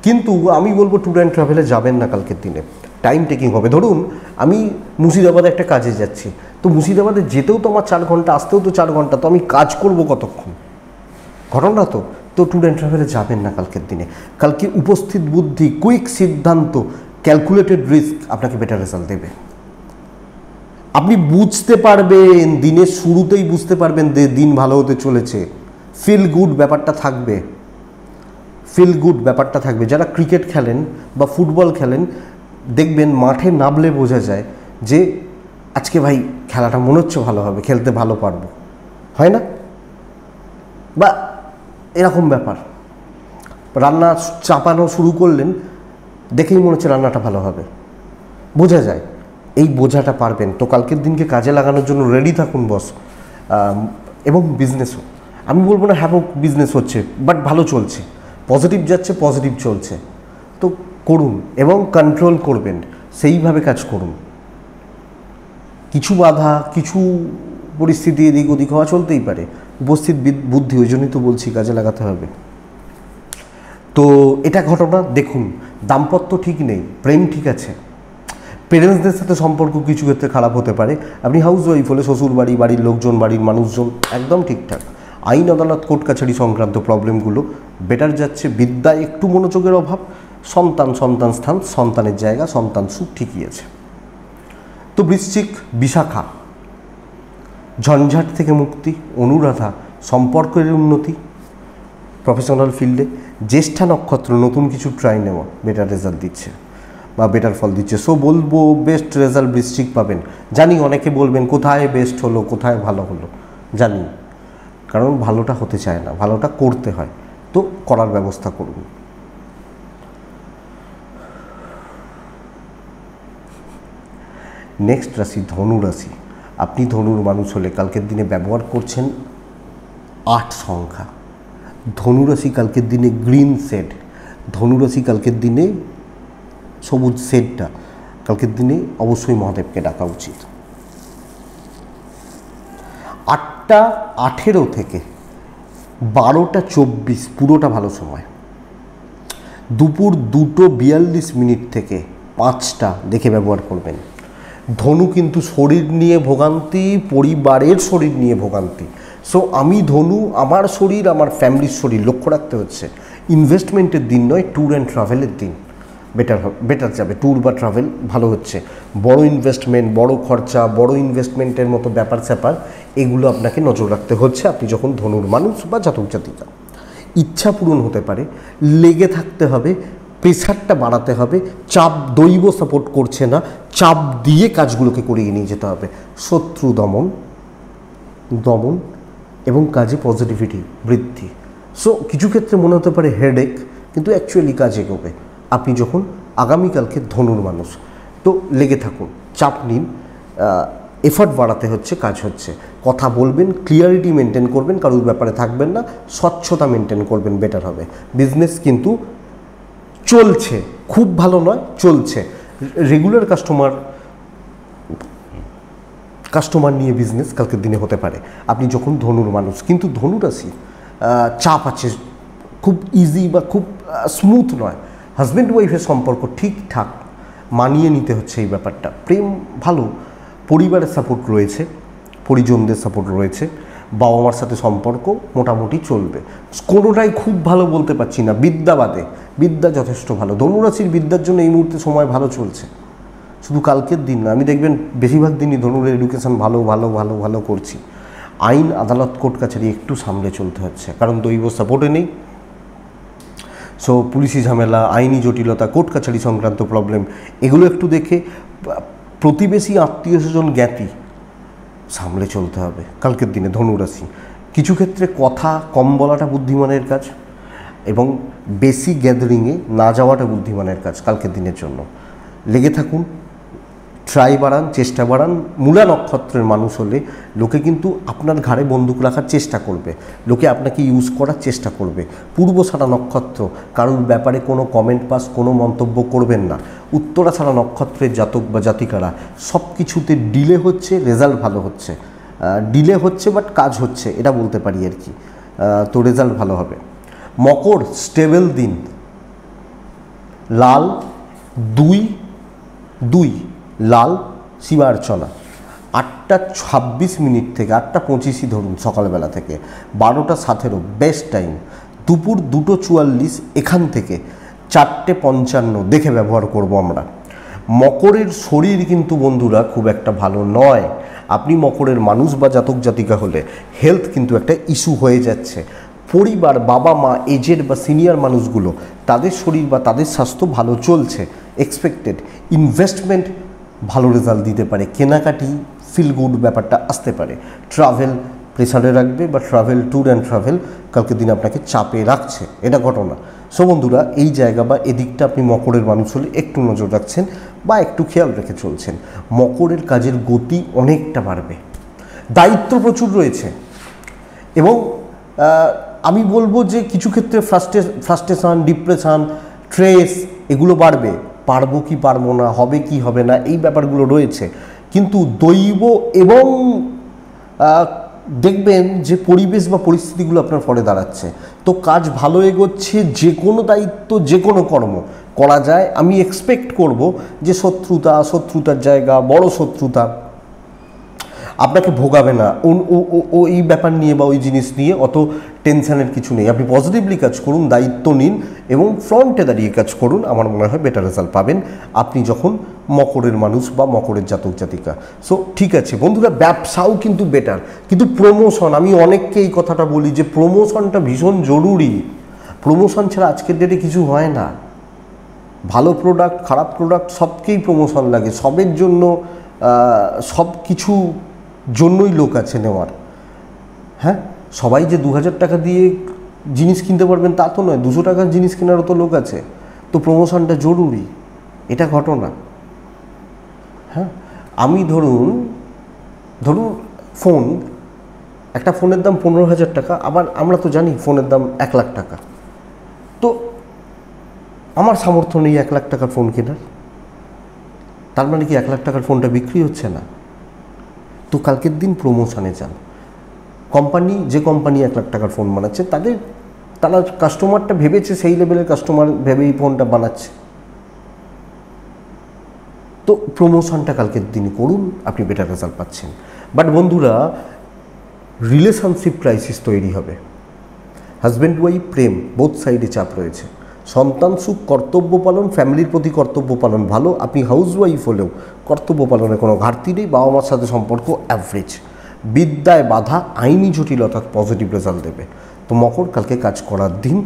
কিন্তু আমি বলবো ট্যুর অ্যান্ড ট্রাভেলে যাবেন না কালকের দিনে। টাইম টেকিং হবে। ধরুন আমি মুর্শিদাবাদে একটা কাজে যাচ্ছি, তো মুর্শিদাবাদে যেতেও তো আমার 4 ঘন্টা, আসতেও তো 4 ঘন্টা, তো আমি কাজ করব কতক্ষণ? ঘটনা তো ট্যুর অ্যান্ড ট্রাভেলে যাবেন না কালকের দিনে। কালকে উপস্থিত বুদ্ধি, কুইক সিদ্ধান্ত, ক্যালকুলেটেড রিস্ক আপনাকে বেটার রেজাল্ট দেবে। আপনি বুঝতে পারবেন, দিনের শুরুতেই বুঝতে পারবেন যে দিন ভালো হতে চলেছে। ফিল গুড ব্যাপারটা থাকবে। যারা ক্রিকেট খেলেন বা ফুটবল খেলেন, দেখবেন মাঠে নামলে বোঝা যায় যে আজকে ভাই খেলাটা মনে হচ্ছে ভালো হবে, খেলতে ভালো পারবো, হয় না? বা এরকম ব্যাপার, রান্না চাপানো শুরু করলেন, দেখেই মনে হচ্ছে রান্নাটা ভালো হবে, বোঝা যায়। এই বোঝাটা পারবেন তো কালকের দিনকে কাজে লাগানোর জন্য রেডি থাকুন বস। এবং বিজনেসও আমি বলবো না হ্যাঁ বিজনেস হচ্ছে, বাট ভালো চলছে, পজিটিভ যাচ্ছে, পজিটিভ চলছে, তো করুন এবং কন্ট্রোল করবেন, সেইভাবে কাজ করুন। কিছু বাধা, কিছু পরিস্থিতি এদিক ওদিক হওয়া চলতেই পারে, উপস্থিত বুদ্ধি, ওই জন্যই তো বলছি কাজে লাগাতে হবে। তো এটা ঘটনা দেখুন। দাম্পত্য ঠিক নেই, প্রেম ঠিক আছে। পেরেন্টসদের সাথে সম্পর্ক কিছু ক্ষেত্রে খারাপ হতে পারে। আপনি হাউস ওয়াইফ হলে শ্বশুর বাড়ি, বাড়ির লোকজন, বাড়ির মানুষজন একদম ঠিকঠাক। আইন আদালত, কোর্ট কাছারি সংক্রান্ত প্রবলেমগুলো বেটার যাচ্ছে। বিদ্যায় একটু মনোযোগের অভাব। সন্তান স্থান, সন্তানের জায়গা, সন্তান সুখ ঠিকই আছে। তো বৃশ্চিক, বিশাখা ঝঞ্ঝাট থেকে মুক্তি, অনুরাধা সম্পর্কের উন্নতি প্রফেশনাল ফিল্ডে। জ্যেষ্ঠা নক্ষত্র নতুন কিছু ট্রাই নেওয়া বেটার রেজাল্ট দিচ্ছে বা বেটার ফল দিচ্ছে। সো বলবো বেস্ট রেজাল্ট বৃশ্চিক পাবেন। জানি অনেকে বলবেন কোথায় বেস্ট হলো, কোথায় ভালো হলো, জানি, কারণ ভালোটা হতে চায় না, ভালোটা করতে হয়, তো করার ব্যবস্থা করুন। নেক্সট রাশি ধনু রাশি। আপনি ধনুর মানুষ হলে কালকের দিনে ব্যবহার করছেন 8 সংখ্যা। ধনুরাশি কালকের দিনে গ্রিন শেড, ধনুরাশি কালকের দিনে সবুজ সেটটা কালকের দিনে অবশ্যই মহাদেবকে ডাকা উচিত। 8টা 18 থেকে 12টা 24 পুরোটা ভালো সময়। দুপুর 2:42 থেকে 5টা দেখে ব্যবহার করবেন। ধনু কিন্তু শরীর নিয়ে ভোগান্তি, পরিবারের শরীর নিয়ে ভোগান্তি। সো আমি ধনু, আমার শরীর, আমার ফ্যামিলির শরীর লক্ষ্য রাখতে হচ্ছে। ইনভেস্টমেন্টের দিন নয়, ট্যুর অ্যান্ড ট্রাভেলের দিন বেটার যাবে। ট্যুর বা ট্রাভেল ভালো হচ্ছে। বড় ইনভেস্টমেন্ট, বড় খরচা, বড় ইনভেস্টমেন্টের মতো ব্যাপার স্যাপার এগুলো আপনাকে নজর রাখতে হচ্ছে আপনি যখন ধনুর মানুষ বা জাতক জাতিকা। ইচ্ছা পূরণ হতে পারে, লেগে থাকতে হবে, প্রেশারটা বাড়াতে হবে, চাপ দৈব সাপোর্ট করছে না, চাপ দিয়ে কাজগুলোকে করিয়ে নিয়ে যেতে হবে। শত্রু দমন এবং কাজে পজিটিভিটি বৃদ্ধি। সো কিছু ক্ষেত্রে মনে হতে পারে হেডেক, কিন্তু অ্যাকচুয়ালি কাজ এগোবে আপনি যখন আগামীকালকে ধনুর মানুষ। তো লেগে থাকুন, চাপ নিন, এফর্ট বাড়াতে হচ্ছে, কাজ হচ্ছে। কথা বলবেন, ক্লিয়ারিটি মেনটেন করবেন, কারোর ব্যাপারে থাকবেন না, স্বচ্ছতা মেনটেন করবেন, বেটার হবে। বিজনেস কিন্তু চলছে, খুব ভালো নয়, চলছে। রেগুলার কাস্টমার নিয়ে বিজনেস কালকের দিনে হতে পারে আপনি যখন ধনুর মানুষ। কিন্তু ধনুরাশি চাপ আছে, খুব ইজি বা খুব স্মুথ নয়। হাজব্যান্ড ওয়াইফের সম্পর্ক ঠিকঠাক মানিয়ে নিতে হচ্ছে এই ব্যাপারটা। প্রেম ভালো, পরিবারের সাপোর্ট রয়েছে, পরিজনদের সাপোর্ট রয়েছে, বাবা মার সাথে সম্পর্ক মোটামুটি চলবে। কোনোটাই খুব ভালো বলতে পারছি না। বিদ্যা যথেষ্ট ভালো। ধনুরাশির বিদ্যার জন্য এই মুহূর্তে সময় ভালো চলছে, শুধু কালকের দিন না, আমি দেখবেন বেশিরভাগ দিনই ধনুরের এডুকেশন ভালো করছি। আইন, আদালত, কোর্ট কাছারি একটু সামলে চলতে হচ্ছে, কারণ দৈব সাপোর্টে নেই। সো পুলিশি ঝামেলা, আইনি জটিলতা, কোর্ট কাছারি সংক্রান্ত প্রবলেম এগুলো একটু দেখে প্রতিবেশী, আত্মীয় স্বজন, জ্ঞাতি সামলে চলতে হবে কালকের দিনে ধনুরাশি। কিছু ক্ষেত্রে কথা কম বলাটা বুদ্ধিমানের কাজ, এবং বেশি গ্যাদারিংয়ে না যাওয়াটা বুদ্ধিমানের কাজ কালকের দিনের জন্য। লেগে থাকুন, ট্রাই বাড়ান, চেষ্টা বাড়ান। মূলা নক্ষত্রের মানুষ হলে লোকে কিন্তু আপনার ঘাড়ে বন্দুক রাখার চেষ্টা করবে, লোকে আপনাকে ইউজ করার চেষ্টা করবে। পূর্বষাঢ়া নক্ষত্র, কারোর ব্যাপারে কোনো কমেন্ট পাস, কোনো মন্তব্য করবেন না। উত্তরাষাঢ়া নক্ষত্রের জাতক বা জাতিকারা সব কিছুতে ডিলে হচ্ছে, রেজাল্ট ভালো হচ্ছে। ডিলে হচ্ছে বাট কাজ হচ্ছে, এটা বলতে পারি আর কি। তো রেজাল্ট ভালো হবে। মকর, স্টেবল দিন। লাল 2 লাল শিবার্চনা। 8টা 26 থেকে 8টা 25 ধরুন সকালবেলা থেকে 12টা 17 বেস্ট টাইম। দুপুর 2:44 এখান থেকে 4:55 দেখে ব্যবহার করব আমরা। মকরের শরীর কিন্তু বন্ধুরা খুব একটা ভালো নয়। আপনি মকরের মানুষ বা জাতক জাতিকা হলে হেলথ কিন্তু একটা ইস্যু হয়ে যাচ্ছে। পরিবার, বাবা মা, এজেড বা সিনিয়র মানুষগুলো, তাদের শরীর বা তাদের স্বাস্থ্য ভালো চলছে, এক্সপেক্টেড। ইনভেস্টমেন্ট ভালো রেজাল্ট দিতে পারে, কেনাকাটি ফিল গুড ব্যাপারটা আসতে পারে। ট্রাভেল প্রেসারে রাখবে, বা ট্যুর অ্যান্ড ট্রাভেল কালকের দিন আপনাকে চাপে রাখছে, এটা ঘটনা। সো বন্ধুরা, এই জায়গা বা এদিকটা আপনি মকরের মানুষ হলে একটু নজর রাখছেন বা একটু খেয়াল রেখে চলছেন। মকরের কাজের গতি অনেকটা বাড়বে, দায়িত্ব প্রচুর রয়েছে, এবং আমি বলবো যে কিছু ক্ষেত্রে ফ্রাস্ট্রেশন, ডিপ্রেশন, স্ট্রেস এগুলো বাড়বে। পারবো কি পারবো না, হবে কি হবে না, এই ব্যাপারগুলো রয়েছে। কিন্তু দৈব এবং দেখবেন যে পরিবেশ বা পরিস্থিতিগুলো আপনার ফলে দাঁড়াচ্ছে, তো কাজ ভালো এগোচ্ছে। যে কোনো দায়িত্ব, যে কোনো কর্ম করা যায়। আমি এক্সপেক্ট করব যে শত্রুতার জায়গা, বড় শত্রুতা আপনাকে ভোগাবে না। ওই ব্যাপার নিয়ে বা ওই জিনিস নিয়ে অত টেনশনের কিছু নেই। আপনি পজিটিভলি কাজ করুন, দায়িত্ব নিন এবং ফ্রন্টে দাঁড়িয়ে কাজ করুন। আমার মনে হয় বেটার রেজাল্ট পাবেন আপনি যখন মকরের মানুষ বা মকরের জাতক জাতিকা। সো ঠিক আছে বন্ধুরা, ব্যবসাও কিন্তু বেটার, কিন্তু প্রমোশন, আমি অনেককে এই কথাটা বলি যে প্রমোশনটা ভীষণ জরুরি। প্রমোশন ছাড়া আজকের ডেটে কিছু হয় না। ভালো প্রোডাক্ট, খারাপ প্রোডাক্ট সবকেই প্রমোশন লাগে। সবের জন্য, সব কিছু জন্যই লোক আছে নেওয়ার। হ্যাঁ, সবাই যে 2000 টাকা দিয়ে জিনিস কিনতে পারবেন তা তো নয়, 200 টাকার জিনিস কেনারও তো লোক আছে। তো প্রমোশনটা জরুরি, এটা ঘটনা। হ্যাঁ, আমি ধরুন ফোন, একটা ফোনের দাম 15,000 টাকা, আবার আমরা তো জানি ফোনের দাম 1 লাখ টাকা। তো আমার সামর্থ্য নেই 1 লাখ টাকার ফোন কেনার, তার মানে কি 1 লাখ টাকার ফোনটা বিক্রি হচ্ছে না? তো কালকের দিন প্রমোশনে যান। কোম্পানি, যে কোম্পানি 1 লাখ টাকার ফোন বানাচ্ছে তারা কাস্টমারটা ভেবেছে সেই লেভেলের কাস্টমার ভেবেই ফোনটা বানাচ্ছে। তো প্রমোশনটা কালকের দিন করুন, আপনি বেটার রেজাল্ট পাচ্ছেন। বাট বন্ধুরা, রিলেশনশিপ ক্রাইসিস তৈরি হবে। হাজব্যান্ড ওয়াইফ প্রেম বোথ সাইডে চাপ রয়েছে। সন্তান সুখ, কর্তব্য পালন, ফ্যামিলির প্রতি কর্তব্য পালন ভালো। আপনি হাউস ওয়াইফ হলেও কর্তব্য পালনে কোনো ঘাটতি নেই। বাবা মার সাথে সম্পর্ক অ্যাভারেজ। বিদ্যায় বাধা, আইনি জটিলতা পজিটিভ রেজাল্ট দেবে। তো মকর, কালকে কাজ করার দিন,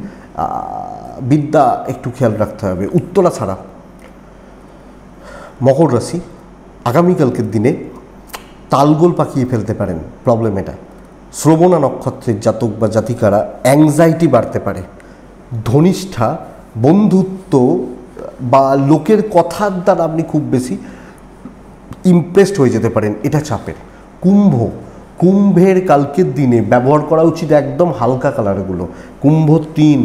বিদ্যা একটু খেয়াল রাখতে হবে, উত্তরা ছাড়া। মকর রাশি, আগামীকালকের দিনে তালগোল পাকিয়ে ফেলতে পারেন। প্রবলেম এটা, শ্রবণা নক্ষত্রের জাতক বা জাতিকারা অ্যাংজাইটি বাড়তে পারে। ধনিষ্ঠা, বন্ধুত্ব বা লোকের কথার দ্বারা আপনি খুব বেশি ইমপ্রেসড হয়ে যেতে পারেন, এটা চাপের। কুম্ভের কালকের দিনে ব্যবহার করা উচিত একদম হালকা কালারগুলো। কুম্ভ 3,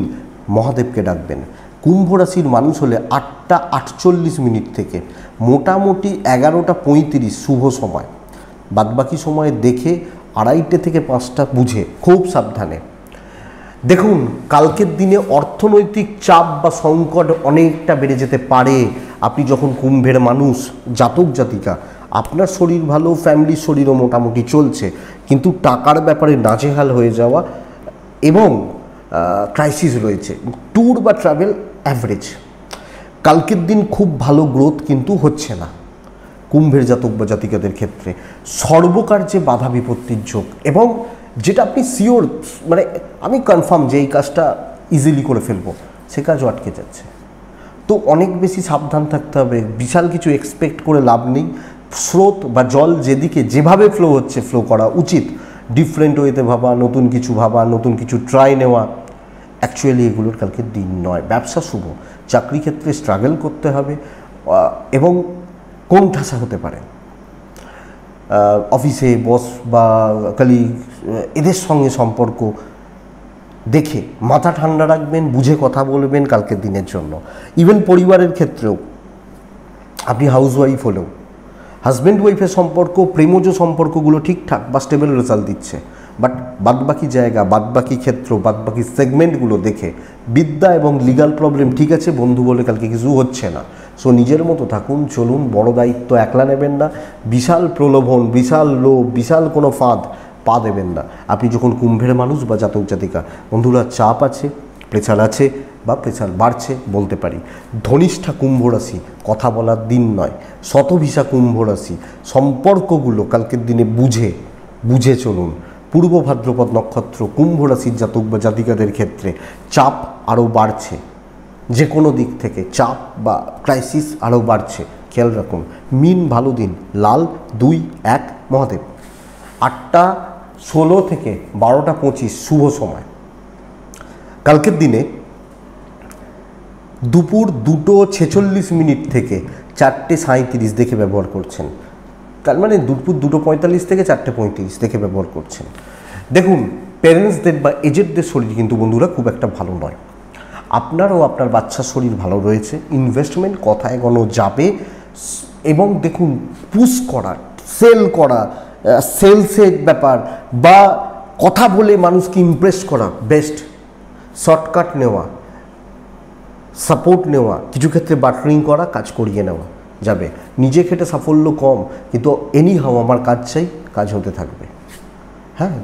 মহাদেবকে ডাকবেন। কুম্ভ রাশির মানুষ হলে 8টা 48 থেকে মোটামুটি 11টা 35 শুভ সময়। বাদবাকি সময় দেখে 2:30 থেকে 5টা বুঝে খুব সাবধানে দেখুন। কালকের দিনে অর্থনৈতিক চাপ বা সংকট অনেকটা বেড়ে যেতে পারে। আপনি যখন কুম্ভের মানুষ, জাতক জাতিকা, আপনার শরীর ভালো, ফ্যামিলির শরীরও মোটামুটি চলছে, কিন্তু টাকার ব্যাপারে নাজেহাল হয়ে যাওয়া এবং ক্রাইসিস রয়েছে। ট্যুর বা ট্রাভেল অ্যাভারেজ। কালকের দিন খুব ভালো গ্রোথ কিন্তু হচ্ছে না কুম্ভের জাতক বা জাতিকাদের ক্ষেত্রে। সর্বকার্যে বাধা বিপত্তির যোগ, এবং যেটা আপনি শিওর, মানে আমি কনফার্ম যে এই কাজটা ইজিলি করে ফেলবো, সে কাজও আটকে যাচ্ছে। তো অনেক বেশি সাবধান থাকতে হবে। বিশাল কিছু এক্সপেক্ট করে লাভ নেই। স্রোত বা জল যেদিকে যেভাবে ফ্লো হচ্ছে ফ্লো করা উচিত। ডিফারেন্ট ওয়েতে ভাবা, নতুন কিছু ভাবা, নতুন কিছু ট্রাই নেওয়া, অ্যাকচুয়ালি এগুলোর কালকে দিন নয়। ব্যবসা শুভ, চাকরি ক্ষেত্রে স্ট্রাগল করতে হবে এবং কোণঠাসা হতে পারে। অফিসে বস বা কলিগ, এদের সঙ্গে সম্পর্ক দেখে মাথা ঠান্ডা রাখবেন, বুঝে কথা বলবেন কালকের দিনের জন্য। ইভেন পরিবারের ক্ষেত্রেও, আপনি হাউস ওয়াইফ হলেও হাজব্যান্ড ওয়াইফের সম্পর্ক, প্রেমজ সম্পর্কগুলো ঠিকঠাক বা স্টেবল রেজাল্ট দিচ্ছে। বাট বাদবাকি জায়গা, বাদবাকি ক্ষেত্র, বাদবাকি সেগমেন্টগুলো দেখে বিদ্যা এবং লিগাল প্রবলেম ঠিক আছে, বন্ধু বলে কালকে কিছু হচ্ছে না। সো নিজের মতো থাকুন, চলুন। বড় দায়িত্ব একলা নেবেন না। বিশাল প্রলোভন, বিশাল লোভ, বিশাল কোনো ফাঁদ পা দেবেন না। আপনি যখন কুম্ভের মানুষ বা জাতক জাতিকা, বন্ধুরা চাপ আছে, প্রেসার আছে বা প্রেসার বাড়ছে বলতে পারি। ধনিষ্ঠা কুম্ভ রাশি, কথা বলার দিন নয়। শতভিসা কুম্ভ রাশি, সম্পর্কগুলো কালকের দিনে বুঝে চলুন। পূর্ব ভাদ্রপদ নক্ষত্র কুম্ভ রাশির জাতক বা জাতিকাদের ক্ষেত্রে চাপ আরও বাড়ছে। যে কোনো দিক থেকে চাপ বা ক্রাইসিস আরও বাড়ছে, খেয়াল রাখুন। মিন ভালো দিন, লাল 2, 1, মহাদেব। 8টা 16 থেকে 12টা 25 শুভ সময়। কালকের দিনে দুপুর 2:46 থেকে 4:37 দেখে ব্যবহার করছেন। তার মানে দুপুর 2:45 থেকে 4:35 দেখে ব্যবহার করছেন। দেখুন, প্যারেন্টসদের বা এজেডদের শরীর কিন্তু বন্ধুরা খুব একটা ভালো নয়। আপনার ও আপনার বাচ্চার শরীর ভালো রয়েছে। ইনভেস্টমেন্ট কথা এগোনো যাবে। এবং দেখুন, পুশ করা, সেল করা, সেলসের ব্যাপার বা কথা বলে মানুষকে ইমপ্রেস করা বেস্ট। শর্টকাট নেওয়া, সাপোর্ট নেওয়া, কিছু ক্ষেত্রে বার্টারিং করা, কাজ করিয়ে নেওয়া যাবে। নিজে খেটে সাফল্য কম, কিন্তু এনিহাও আমার কাজ চাই, কাজ হতে থাকবে। হ্যাঁ,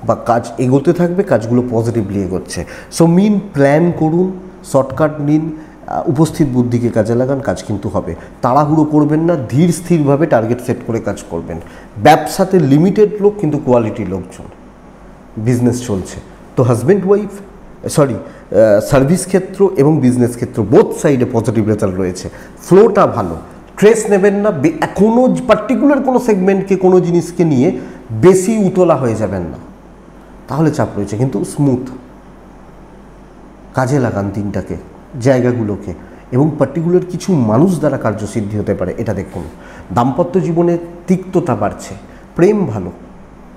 বা কাজ এগোতে থাকবে, কাজগুলো পজিটিভলি এগোচ্ছে। সো মিন প্ল্যান করুন, শর্টকাট নিন, উপস্থিত বুদ্ধিকে কাজে লাগান, কাজ কিন্তু হবে। তাড়াহুড়ো করবেন না, ধীর স্থিরভাবে টার্গেট সেট করে কাজ করবেন। ব্যবসাতে লিমিটেড লোক কিন্তু কোয়ালিটি লোকজন, বিজনেস চলছে। তো হাজব্যান্ড ওয়াইফ সার্ভিস ক্ষেত্র এবং বিজনেস ক্ষেত্র বোথ সাইডে পজিটিভ রেজাল্ট রয়েছে। ফ্লোটা ভালো, স্ট্রেস নেবেন না। কোনো পার্টিকুলার কোনো সেগমেন্টকে, কোনো জিনিসকে নিয়ে বেশি উতলা হয়ে যাবেন না, তাহলে চাপ রয়েছে। কিন্তু স্মুথ কাজে লাগান দিনটাকে, জায়গাগুলোকে, এবং পার্টিকুলার কিছু মানুষ দ্বারা কার্যসিদ্ধি হতে পারে, এটা দেখুন। দাম্পত্য জীবনে তিক্ততা বাড়ছে, প্রেম ভালো,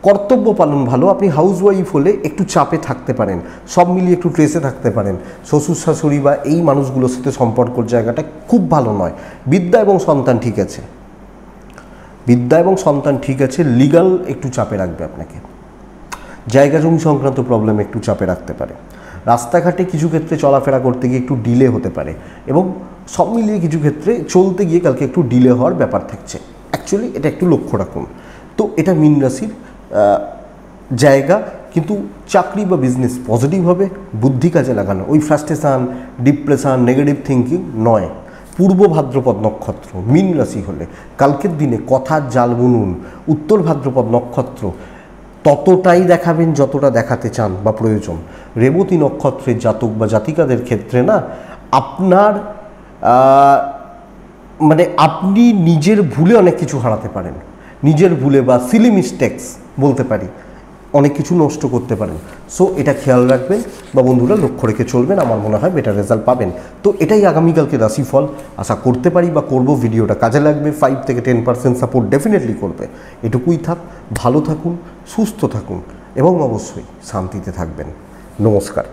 কর্তব্য পালন ভালো। আপনি হাউসওয়াইফ হলে একটু চাপে থাকতে পারেন, সব মিলিয়ে একটু ট্রেসে থাকতে পারেন। শ্বশুর শাশুড়ি বা এই মানুষগুলোর সাথে সম্পর্কর জায়গাটা খুব ভালো নয়। বিদ্যা এবং সন্তান ঠিক আছে, বিদ্যা এবং সন্তান ঠিক আছে। লিগাল একটু চাপে রাখবে আপনাকে, জায়গা জমি সংক্রান্ত প্রবলেম একটু চাপে রাখতে পারে। রাস্তাঘাটে কিছু ক্ষেত্রে চলাফেরা করতে গিয়ে একটু ডিলে হতে পারে, এবং সব মিলিয়ে কিছু ক্ষেত্রে চলতে গিয়ে কালকে একটু ডিলে হওয়ার ব্যাপার থাকছে। অ্যাকচুয়ালি এটা একটু লক্ষ্য রাখুন। তো এটা মীন রাশির জায়গা। কিন্তু চাকরি বা বিজনেস পজিটিভ হবে, বুদ্ধি কাজে লাগানো, ওই ফ্রাস্ট্রেশন, ডিপ্রেশন, নেগেটিভ থিঙ্কিং নয়। পূর্ব ভাদ্রপদ নক্ষত্র মীন রাশি হলে কালকের দিনে কথার জাল বুনুন। উত্তর ভাদ্রপদ নক্ষত্র ততটাই দেখাবেন যতটা দেখাতে চান বা প্রয়োজন। রেবতী নক্ষত্রের জাতক বা জাতিকাদের ক্ষেত্রে না আপনার মানে আপনি নিজের ভুলে অনেক কিছু হারাতে পারেন, নিজের ভুলে বা সিলি মিস্টেক্স বলতে পারি, অনেক কিছু নষ্ট করতে পারেন। সো এটা খেয়াল রাখবেন বা বন্ধুরা লক্ষ্য রেখে চলবেন, আমার মনে হয় বেটার রেজাল্ট পাবেন। তো এটাই আগামীকালকে রাশিফল। আশা করতে পারি বা করব ভিডিওটা কাজে লাগবে, 5 থেকে 10% সাপোর্ট ডেফিনেটলি করবে। এটুকুই থাক, ভালো থাকুন, সুস্থ থাকুন এবং অবশ্যই শান্তিতে থাকবেন। নমস্কার।